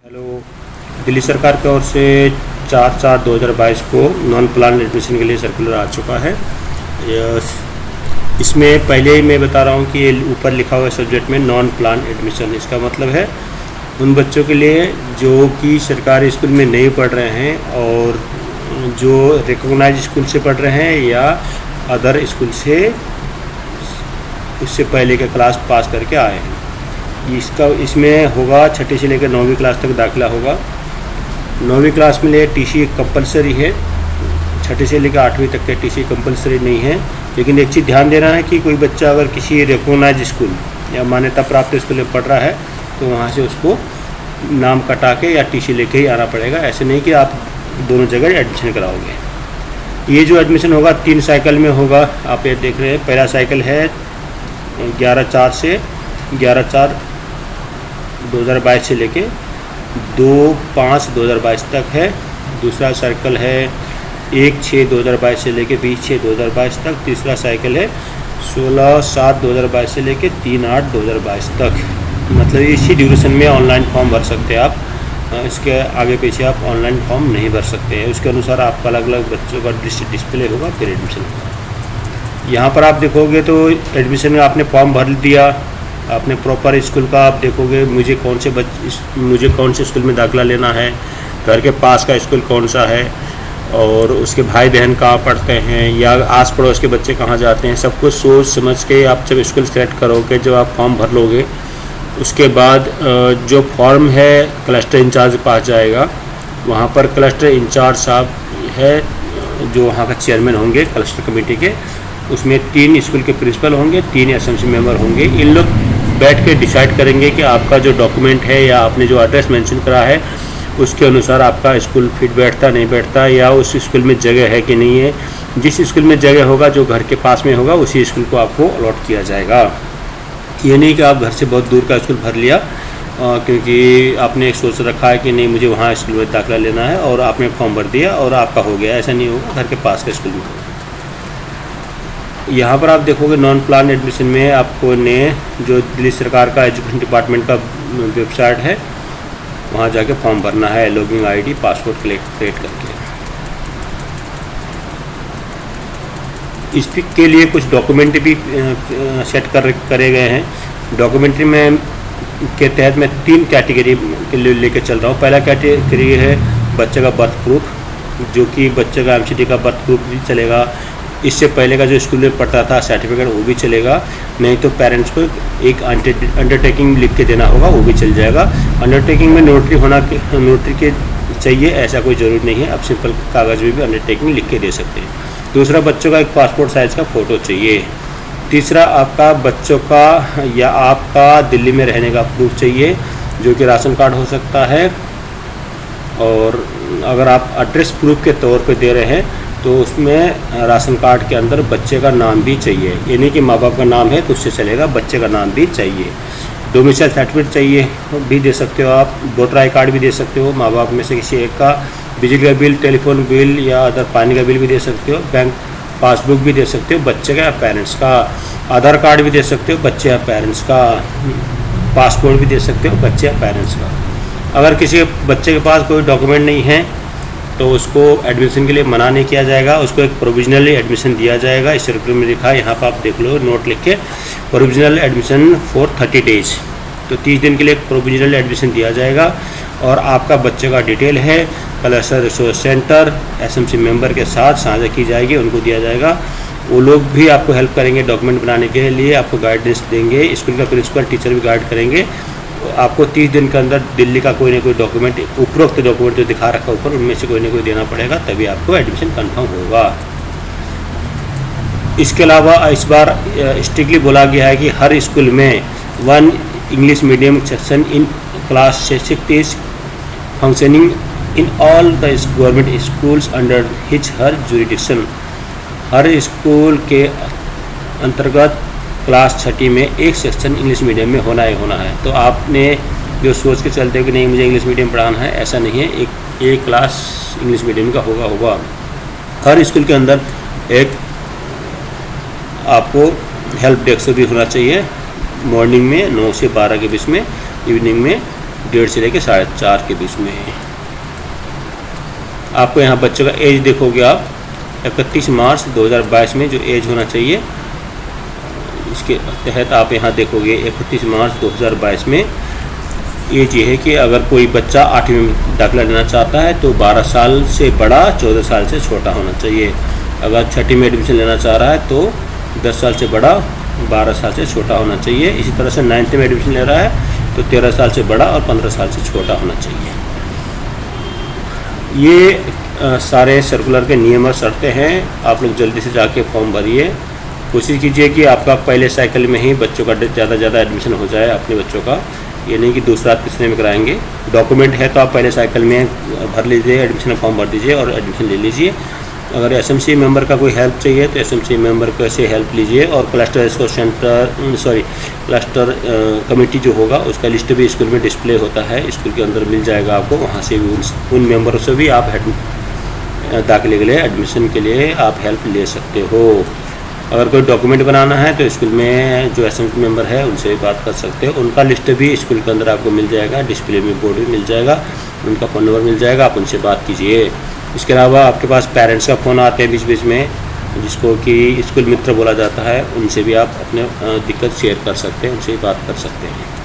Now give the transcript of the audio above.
Hello. Delhi सरकार की ओर से 4/4/2022 को नॉन प्लान एडमिशन के लिए सर्कुलर आ चुका है। इसमें पहले ही मैं बता रहा हूँ कि ये ऊपर लिखा हुआ सब्जेक्ट में नॉन प्लान एडमिशन, इसका मतलब है उन बच्चों के लिए जो कि सरकारी स्कूल में नहीं पढ़ रहे हैं और जो रिकॉग्नाइज स्कूल से पढ़ रहे हैं या अदर स्कूल से उससे पहले का क्लास पास करके आए हैं। इसमें होगा 6ठी से लेकर 9वीं क्लास तक दाखिला होगा। 9वीं क्लास में लिए टीसी कंपलसरी है, 6ठी से लेकर 8वीं तक के टीसी कंपलसरी नहीं है। लेकिन एक चीज़ ध्यान देना है कि कोई बच्चा अगर किसी रिकॉग्नाइज स्कूल या मान्यता प्राप्त स्कूल में पढ़ रहा है तो वहाँ से उसको नाम कटा के या टीसी लेके ही आना पड़ेगा। ऐसे नहीं कि आप दोनों जगह एडमिशन कराओगे। ये जो एडमिशन होगा 3 साइकिल में होगा। आप ये देख रहे हैं, पहला साइकिल है 11/4 से 11/4/2022 से लेके 2/5/2022 तक है। दूसरा सर्कल है 1/6/2022 से लेके 20/6/2022 तक। तीसरा साइकिल है 16/7/2022 से लेके 3/8/2022 तक। मतलब इसी ड्यूरेशन में ऑनलाइन फॉर्म भर सकते हैं आप। इसके आगे पीछे आप ऑनलाइन फॉर्म नहीं भर सकते हैं। उसके अनुसार आपका अलग अलग बच्चों का डिस्प्ले होगा, फिर एडमिशन होगा। यहाँ पर आप देखोगे तो एडमिशन में आपने फॉर्म भर दिया, आपने प्रॉपर स्कूल का आप देखोगे मुझे कौन से स्कूल में दाखिला लेना है, घर के पास का स्कूल कौन सा है और उसके भाई बहन कहाँ पढ़ते हैं या आस पड़ोस के बच्चे कहाँ जाते हैं, सब कुछ सोच समझ के आप जब स्कूल सेलेक्ट करोगे, जब आप फॉर्म भर लोगे उसके बाद जो फॉर्म है क्लस्टर इंचार्ज के पास जाएगा। वहाँ पर क्लस्टर इंचार्ज साहब है जो वहाँ का चेयरमैन होंगे क्लस्टर कमेटी के। उसमें 3 स्कूल के प्रिंसिपल होंगे, 3 एसएमसी मेंबर होंगे। इन लोग बैठ के डिसाइड करेंगे कि आपका जो डॉक्यूमेंट है या आपने जो एड्रेस मेंशन करा है उसके अनुसार आपका स्कूल फिट बैठता नहीं बैठता या उस स्कूल में जगह है कि नहीं है। जिस स्कूल में जगह होगा, जो घर के पास में होगा, उसी स्कूल को आपको अलॉट किया जाएगा। ये नहीं कि आप घर से बहुत दूर का स्कूल भर लिया क्योंकि आपने एक सोच रखा है कि नहीं मुझे वहाँ स्कूल में दाखिला लेना है और आपने फॉर्म भर दिया और आपका हो गया। ऐसा नहीं होगा, घर के पास का स्कूल में होगा। यहाँ पर आप देखोगे नॉन प्लान एडमिशन में आपको ने जो दिल्ली सरकार का एजुकेशन डिपार्टमेंट का वेबसाइट है वहाँ जाके फॉर्म भरना है, लॉगिन आईडी पासपोर्ट क्रिएट करके। इसके लिए कुछ डॉक्यूमेंट भी सेट करे गए हैं। डॉक्यूमेंट्री में के तहत मैं 3 कैटेगरी के लिए लेके चल रहा हूँ। पहला कैटेगरी है बच्चे का बर्थ प्रूफ, जो कि बच्चे का एमसीडी का बर्थ प्रूफ भी चलेगा। इससे पहले का जो स्कूल में पढ़ता था सर्टिफिकेट वो भी चलेगा, नहीं तो पेरेंट्स को एक अंडरटेकिंग लिख के देना होगा, वो भी चल जाएगा। अंडरटेकिंग में नोटरी के चाहिए ऐसा कोई ज़रूरी नहीं है, आप सिंपल कागज़ में भी अंडरटेकिंग लिख के दे सकते हैं। दूसरा, बच्चों का एक पासपोर्ट साइज़ का फ़ोटो चाहिए। तीसरा, आपका बच्चों का या आपका दिल्ली में रहने का प्रूफ चाहिए, जो कि राशन कार्ड हो सकता है। और अगर आप एड्रेस प्रूफ के तौर पे दे रहे हैं तो उसमें राशन कार्ड के अंदर बच्चे का नाम भी चाहिए। ये नहीं कि माँ बाप का नाम है तो उससे चलेगा, बच्चे का नाम भी चाहिए। डोमिसाइल सर्टिफिकेट चाहिए भी दे सकते हो आप, वोटर आई कार्ड भी दे सकते हो, माँ बाप में से किसी एक का। बिजली का बिल, टेलीफोन बिल या अदर पानी का बिल भी दे सकते हो। बैंक पासबुक भी दे सकते हो बच्चे का या पेरेंट्स का। आधार कार्ड भी दे सकते हो बच्चे या पेरेंट्स का। पासपोर्ट भी दे सकते हो बच्चे या पेरेंट्स का। अगर किसी बच्चे के पास कोई डॉक्यूमेंट नहीं है तो उसको एडमिशन के लिए मना नहीं किया जाएगा, उसको एक प्रोविजनली एडमिशन दिया जाएगा। इस सर्कुलर में लिखा है, यहाँ पर आप देख लो नोट लिख के, प्रोविजनल एडमिशन फॉर 30 डेज। तो 30 दिन के लिए प्रोविजनल एडमिशन दिया जाएगा। और आपका बच्चे का डिटेल है cluster resource centre SMC member के साथ साझा की जाएगी, उनको दिया जाएगा। वो लोग भी आपको हेल्प करेंगे डॉक्यूमेंट बनाने के लिए, आपको गाइडेंस देंगे। स्कूल का प्रिंसिपल टीचर भी गाइड करेंगे। आपको 30 दिन के अंदर दिल्ली का कोई ना कोई डॉक्यूमेंट, उपरोक्त डॉक्यूमेंट जो दिखा रखा ऊपर, उनमें से कोई ना कोई देना पड़ेगा, तभी आपको एडमिशन कंफर्म होगा। इसके अलावा इस बार स्ट्रिक्टली बोला गया है कि हर स्कूल में 1 English medium section in class 6 is functioning in all the government schools under her jurisdiction. Her school के अंतर्गत क्लास 6ठी में एक सेक्शन इंग्लिश मीडियम में होना ही होना है। तो आपने जो सोच के चलते हो कि नहीं मुझे इंग्लिश मीडियम पढ़ाना है, ऐसा नहीं है। एक क्लास इंग्लिश मीडियम का होगा। हर स्कूल के अंदर एक आपको हेल्प डेस्क भी होना चाहिए। मॉर्निंग में 9 से 12 के बीच में, इवनिंग में 1.5 से लेकर 4.5 के बीच में। आपको यहाँ बच्चों का एज देखोगे आप 31 मार्च 2022 में जो एज होना चाहिए, इसके तहत आप यहाँ देखोगे 31 मार्च 2022 में एज ये है कि अगर कोई बच्चा 8वीं में दाखिला लेना चाहता है तो 12 साल से बड़ा 14 साल से छोटा होना चाहिए। अगर 6वीं में एडमिशन लेना चाह रहा है तो 10 साल से बड़ा 12 साल से छोटा होना चाहिए। इसी तरह से 9th में एडमिशन ले रहा है तो 13 साल से बड़ा और 15 साल से छोटा होना चाहिए। ये सारे सर्कुलर के नियम और शर्तें हैं। आप लोग जल्दी से जाके फॉर्म भरिए। कोशिश कीजिए कि आपका पहले साइकिल में ही बच्चों का ज़्यादा एडमिशन हो जाए अपने बच्चों का, ये नहीं कि दूसरा तीसरे में कराएंगे। डॉक्यूमेंट है तो आप पहले साइकिल में भर लीजिए, एडमिशन फॉर्म भर दीजिए और एडमिशन ले लीजिए। अगर एसएमसी मेंबर का कोई हेल्प चाहिए तो एसएमसी मेंबर को से हेल्प लीजिए। और क्लस्टर कमेटी जो होगा उसका लिस्ट भी स्कूल में डिस्प्ले होता है, स्कूल के अंदर मिल जाएगा आपको। वहाँ से भी उन मेंबरों से भी आप दाखिले के लिए एडमिशन के लिए आप हेल्प ले सकते हो। अगर कोई डॉक्यूमेंट बनाना है तो स्कूल में जो एसएमसी मेंबर है उनसे भी बात कर सकते हो। उनका लिस्ट भी स्कूल के अंदर आपको मिल जाएगा, डिस्प्ले में बोर्ड भी मिल जाएगा, उनका फ़ोन नंबर मिल जाएगा, आप उनसे बात कीजिए। इसके अलावा आपके पास पेरेंट्स का फ़ोन आते हैं बीच बीच में, जिसको कि स्कूल मित्र बोला जाता है, उनसे भी आप अपने दिक्कत शेयर कर सकते हैं, उनसे भी बात कर सकते हैं।